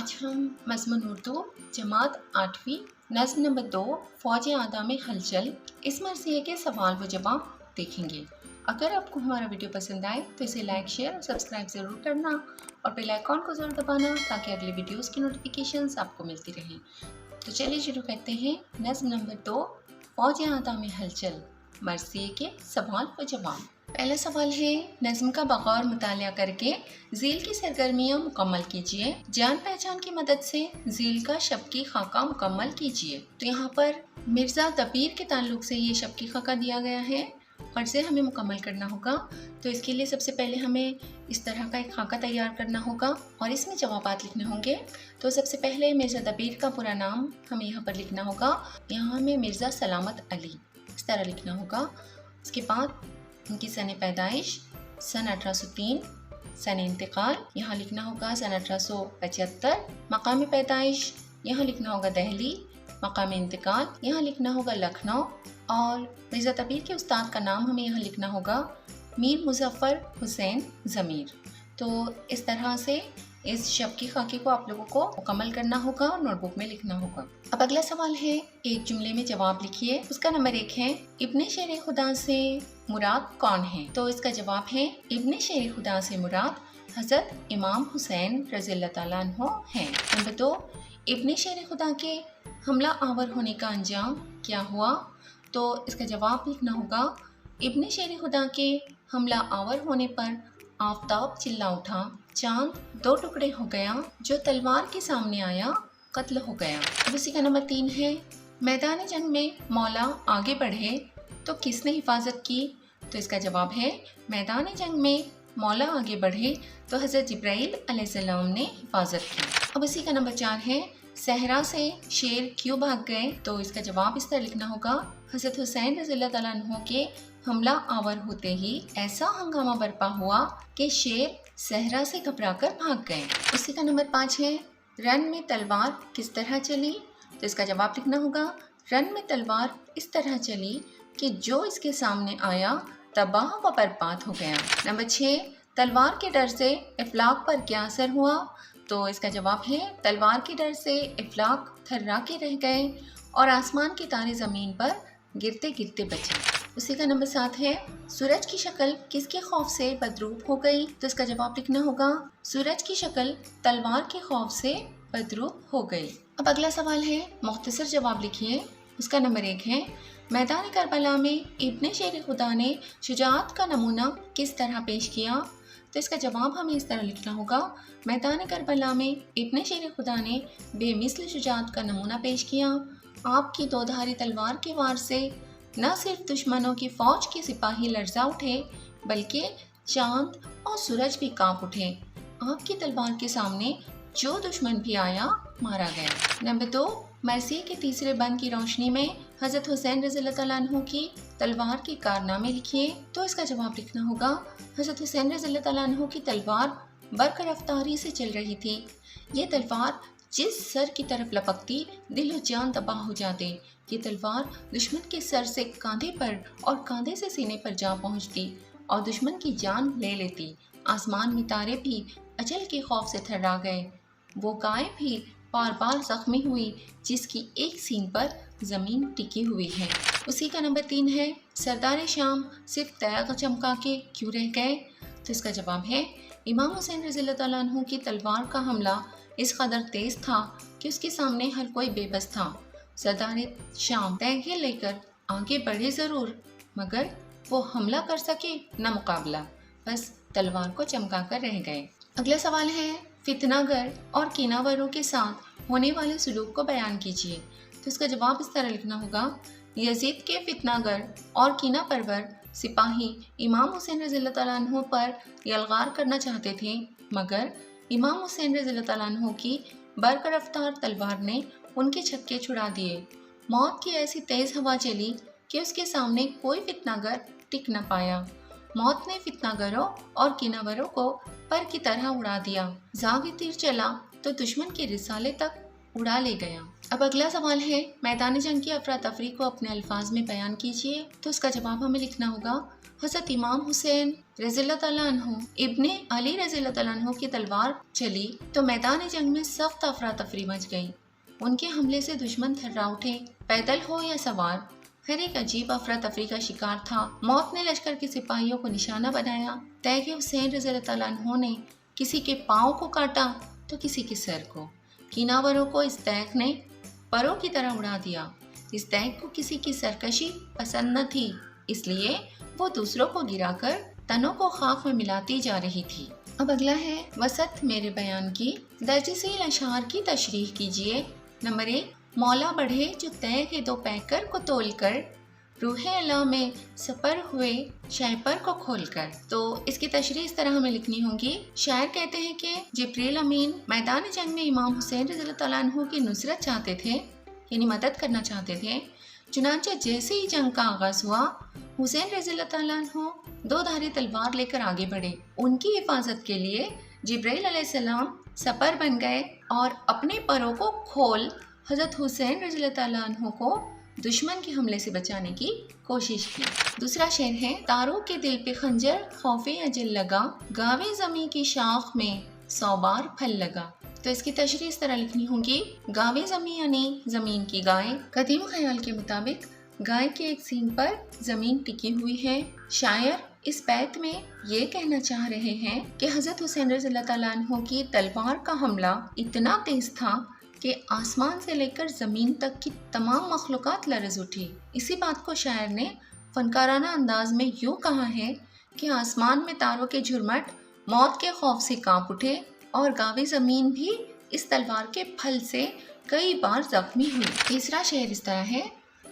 आज हम मज़मून उर्दू जमात 8वीं नज़्म नंबर 2 फ़ौज आदा में हलचल इस मरसिए के सवाल व जवाब देखेंगे। अगर आपको हमारा वीडियो पसंद आए तो इसे लाइक, शेयर और सब्सक्राइब ज़रूर करना और बेल आइकॉन को ज़रूर दबाना ताकि अगले वीडियोस की नोटिफिकेशंस आपको मिलती रहें। तो चलिए शुरू करते हैं। नज़्म नंबर 2 फ़ौज आदा में हलचल मरसिए के सवाल व जवाब। पहला सवाल है, नज़्म का बगौर मुतालिया करके ज़ील की सरगर्मियाँ मुकम्मल कीजिए। जान पहचान की मदद से ज़ील का शबकी खाका मुकम्मल कीजिए। तो यहाँ पर मिर्ज़ा दबीर के ताल्लुक से ये शबकी खाका दिया गया है और इसे हमें मुकम्मल करना होगा। तो इसके लिए सबसे पहले हमें इस तरह का एक खाका तैयार करना होगा और इसमें जवाबात लिखने होंगे। तो सबसे पहले मिर्ज़ा दबीर का पूरा नाम हमें यहाँ पर लिखना होगा। यहाँ हमें मिर्ज़ा सलामत अली इस तरह लिखना होगा। इसके बाद उनकी सन पैदाइश सन 1803, सन इंतकाल यहाँ लिखना होगा सन 1875, मकाम पैदाइश यहाँ लिखना होगा दिल्ली, मकाम इंतकाल यहाँ लिखना होगा लखनऊ और मिर्ज़ा दबीर के उस्ताद का नाम हमें यहाँ लिखना होगा मीर मुज़फ़्फ़र हुसैन ज़मीर। तो इस तरह से इस शबकी खाके को आप लोगों को मुकम्मल करना होगा और नोटबुक में लिखना होगा। अब अगला सवाल है, एक जुमले में जवाब लिखिए। उसका नंबर 1 है, इब्ने शेर खुदा से मुराद कौन है? तो इसका जवाब है इब्ने शेर खुदा से मुराद हज़रत इमाम हुसैन रज़ियल्लाहु ताला अन्हु हैं। नंबर 2, इब्ने शेर खुदा के हमला आवर होने का अंजाम क्या हुआ? तो इसका जवाब लिखना होगा इब्ने शेर खुदा के हमला आवर होने पर आफताब चिल्ला उठा, चांद 2 टुकड़े हो गया, जो तलवार के सामने आया कत्ल हो गया। अब इसी का नंबर 3 है, मैदान जंग में मौला आगे बढ़े तो किसने हिफाजत की? तो इसका जवाब है मैदान जंग में मौला आगे बढ़े तो हज़रत जिब्राइल अलैहिस्सलाम ने हिफाजत की। अब इसी का नंबर 4 है, सहरा से शेर क्यों भाग गए? तो इसका जवाब इस तरह लिखना होगा, हज़रत हुसैन रज़ियल्लाहु ताला अन्हु के हमला आवर होते ही ऐसा हंगामा बरपा हुआ कि शेर सहरा से घबराकर भाग गए। इसी का नंबर 5 है, रन में तलवार किस तरह चली? तो इसका जवाब लिखना होगा, रन में तलवार इस तरह चली कि जो इसके सामने आया तबाह व बर्बाद हो गया। नंबर 6, तलवार के डर से इफलाक पर क्या असर हुआ? तो इसका जवाब है तलवार के डर से इफलाक थर्रा के रह गए और आसमान के तारे ज़मीन पर गिरते गिरते बचे। उसी का नंबर 7 है, सूरज की शक्ल किसके खौफ से बदरूप हो गई? तो इसका जवाब लिखना होगा, सूरज की शक्ल तलवार के खौफ से बदरूप हो गई। अब अगला सवाल है, मुख्तसर जवाब लिखिए। उसका नंबर 1 है, मैदान करबला में इब्ने शेर खुदा ने शुजाअत का नमूना किस तरह पेश किया? तो इसका जवाब हमें इस तरह लिखना होगा, मैदान करबला में इब्ने शेर खुदा ने बेमिसल शुजाअत का नमूना पेश किया। आपकी 2 धारी तलवार के वार से न सिर्फ दुश्मनों की फौज के सिपाही लर्जा उठे बल्कि चांद और सूरज भी कांप उठे। आपकी तलवार के सामने जो दुश्मन भी आया मारा गया। नंबर 2, मरसिए के तीसरे बंद की रोशनी में हज़रत हुसैन रज़ियल्लाहु ताला अन्हु की तलवार के कारनामे लिखिए। तो इसका जवाब लिखना होगा, हज़रत हुसैन रज़ियल्लाहु ताला अन्हु की तलवार बरक़ रफ्तारी से चल रही थी। ये तलवार जिस सर की तरफ लपकती दिल और जान तबाह हो जाते। ये तलवार दुश्मन के सर से कांधे पर और कांधे से सीने पर जा पहुंचती और दुश्मन की जान ले लेती। आसमान में तारे भी अजल के खौफ से थर्रा गए। वो गाय भी बार बार जख्मी हुई जिसकी एक सींग पर ज़मीन टिकी हुई है। उसी का नंबर 3 है, सरदार शाम सिर्फ तैग चमका के क्यों रह गए? तो इसका जवाब है, इमाम हुसैन रज़ियल्लाहु ताला अन्हु की तलवार का हमला इस कदर तेज था कि उसके सामने हर कोई बेबस था। सरदार शाम तैगे लेकर आगे बढ़े ज़रूर मगर वो हमला कर सके न मुकाबला, बस तलवार को चमका कर रह गए। अगला सवाल है, फितनागर और कीनावरों के साथ होने वाले सलूक को बयान कीजिए। तो इसका जवाब इस तरह लिखना होगा, यजीद के फितनागर और कीना परवर सिपाही इमाम हुसैन रज़ियल्लाहु ताला अन्हु पर यलगार करना चाहते थे मगर इमाम हुसैन रज़ियल्लाहु ताला अन्हु की बरक़ रफ्तार तलवार ने उनके छक्के छुड़ा दिए। मौत की ऐसी तेज़ हवा चली कि उसके सामने कोई फितनागर टिक न पाया। मौत ने फितनागरों और किनावरों को पर की तरह उड़ा दिया। जागे तीर चला तो दुश्मन के रिसाले तक उड़ा ले गया। अब अगला सवाल है, मैदान जंग की अफरा तफरी को अपने अल्फाज में बयान कीजिए। तो इसका जवाब हमें लिखना होगा, हज़रत इमाम हुसैन रज़ियल्लाहु ताला अन्हु इब्ने अली रज़ियल्लाहु ताला अन्हु की तलवार चली तो मैदान जंग में सख्त अफरा तफरी मच गई। उनके हमले से दुश्मन थर्रा उठे, पैदल हो या सवार, हर एक अजीब अफरा तफरी का शिकार था। मौत ने लश्कर के सिपाहियों को निशाना बनाया। तैग हुसैन रज़ियल्लाहु ताला अन्हु ने किसी के पाँव को काटा तो किसी के सर को। कीनावरों को इस तैग ने परों की तरह उड़ा दिया। इस तैग को किसी की सरकशी पसंद न थी, इसलिए वो दूसरों को गिराकर तनों को खाक में मिलाती जा रही थी। अब अगला है वसत मेरे बयान की दर्जसील अशार की तशरीह कीजिए। नंबर 1, मौला बढ़े जो तय के दो पैकर को तोल कर, रूहे अला में सपर हुए शैपर को खोलकर। तो इसकी तशरीह इस तरह हमें लिखनी होगी। शायर कहते हैं कि जिब्रील अमीन मैदान जंग में इमाम हुसैन रज़ियल्लाहु ताला अन्हु की नुसरत चाहते थे, यानी मदद करना चाहते थे। चुनांचे जैसे ही जंग का आगाज हुआ, हुसैन रज़ियल्लाहु ताला अन्हु दो धारी तलवार लेकर आगे बढ़े। उनकी हिफाजत के लिए जिब्रील अलैहिस्सलाम सपर बन गए और अपने परों को खोल हज़रत हुसैन रज़ियल्लाहु ताला अन्हु को दुश्मन के हमले से बचाने की कोशिश की। दूसरा शेर है, तारों के दिल पे खंजर खौफे अजल लगा, गावे जमी की शाख में 100 बार फल लगा। तो इसकी तशरीह इस तरह लिखनी होगी। गावे जमी यानी जमीन की गाय। कदीम ख्याल के मुताबिक गाय के एक सींग पर जमीन टिकी हुई है। शायर इस बैत में ये कहना चाह रहे हैं कि हज़रत हुसैन रज़ियल्लाहु ताला अन्हु की तलवार का हमला इतना तेज था कि आसमान से लेकर ज़मीन तक की तमाम मखलूक़ात लरज़ उठी। इसी बात को शायर ने फनकाराना अंदाज में यूँ कहा है कि आसमान में तारों के झुरमट मौत के खौफ से कांप उठे और गावे ज़मीन भी इस तलवार के फल से कई बार जख्मी हुई। तीसरा शेर इस तरह है,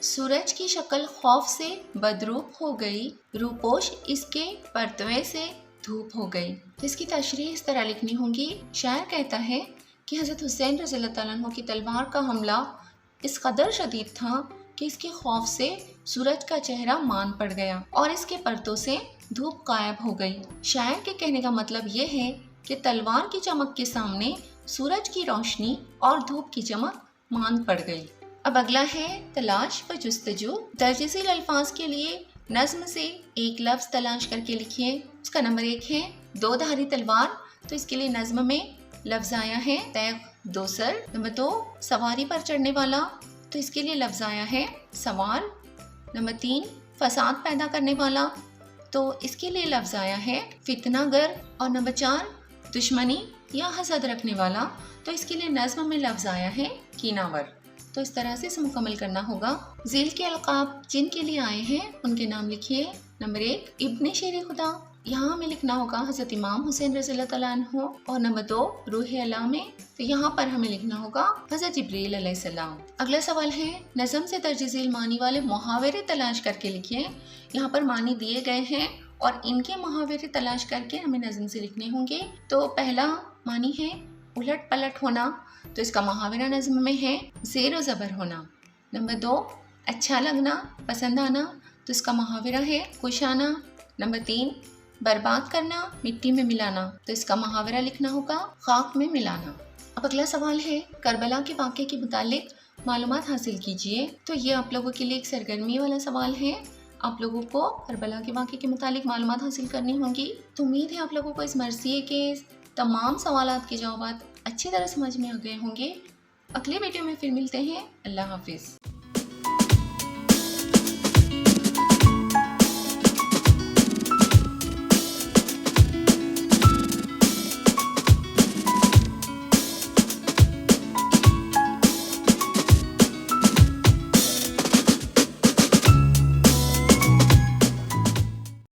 सूरज की शक्ल खौफ से बदरूप हो गई, रूपोश इसके परतवे से धूप हो गई। तो इसकी तशरीह इस तरह लिखनी होगी। शायर कहता है कि हज़रत हुसैन रज़ियल्लाहु ताला अन्हु की तलवार का हमला इस कदर शदीद था कि इसके खौफ से सूरज का चेहरा मान पड़ गया और इसके परतों से धूप गायब हो गई। शायर के कहने का मतलब ये है कि तलवार की चमक के सामने सूरज की रोशनी और धूप की चमक मान पड़ गई। अब अगला है तलाश व जुस्तजू। दर्जसील अल्फाज के लिए नज्म से एक लफ्ज़ तलाश करके लिखिए। उसका नंबर 1 है, दो धारी तलवार। तो इसके लिए नज्म में लफ्ज़ आया है तैग दो सर। नंबर 2, सवारी पर चढ़ने वाला। तो इसके लिए लफ्ज़ आया है सवार। नंबर 3, फसाद पैदा करने वाला। तो इसके लिए लफ्ज़ आया है फितनागर। और नंबर 4, दुश्मनी या हसद रखने वाला। तो इसके लिए नज़्म में लफ्ज़ आया है कीनावर। तो इस तरह से इसे मुकम्मल करना होगा। ज़ील के अलक़ाब जिनके लिए आए हैं उनके नाम लिखिए। नंबर 1, इब्ने शेर खुदा। यहाँ हमें लिखना होगा हज़रत इमाम हुसैन रज़ियल्लाहु ताला अन्हु। और नंबर 2, रूह अला में। तो यहाँ पर हमें लिखना होगा हज़रत जिब्रील अलैहिस्सलाम। अगला सवाल है, नज़म से दर्ज-ए-ज़ील मानी वाले मुहावरे तलाश करके लिखिए। यहाँ पर मानी दिए गए हैं और इनके मुहावरे तलाश करके हमें नज़म से लिखने होंगे। तो पहला मानी है उलट पलट होना। तो इसका मुहावरा नज़म में है ज़ेर व ज़बर होना। नंबर 2, अच्छा लगना, पसंद आना। तो इसका मुहावरा है खुश आना। नंबर 3, बर्बाद करना, मिट्टी में मिलाना। तो इसका मुहावरा लिखना होगा खाक में मिलाना। अब अगला सवाल है, करबला के वाक़े के मुतालिक मालूमात हासिल कीजिए। तो ये आप लोगों के लिए एक सरगर्मी वाला सवाल है। आप लोगों को करबला के वाक़े के मुतालिक मालूमात हासिल करनी होंगी। तो उम्मीद है आप लोगों को इस मरसिए के तमाम सवालात के जवाब अच्छी तरह समझ में आ गए होंगे। अगले वीडियो में फिर मिलते हैं। अल्लाह हाफिज़।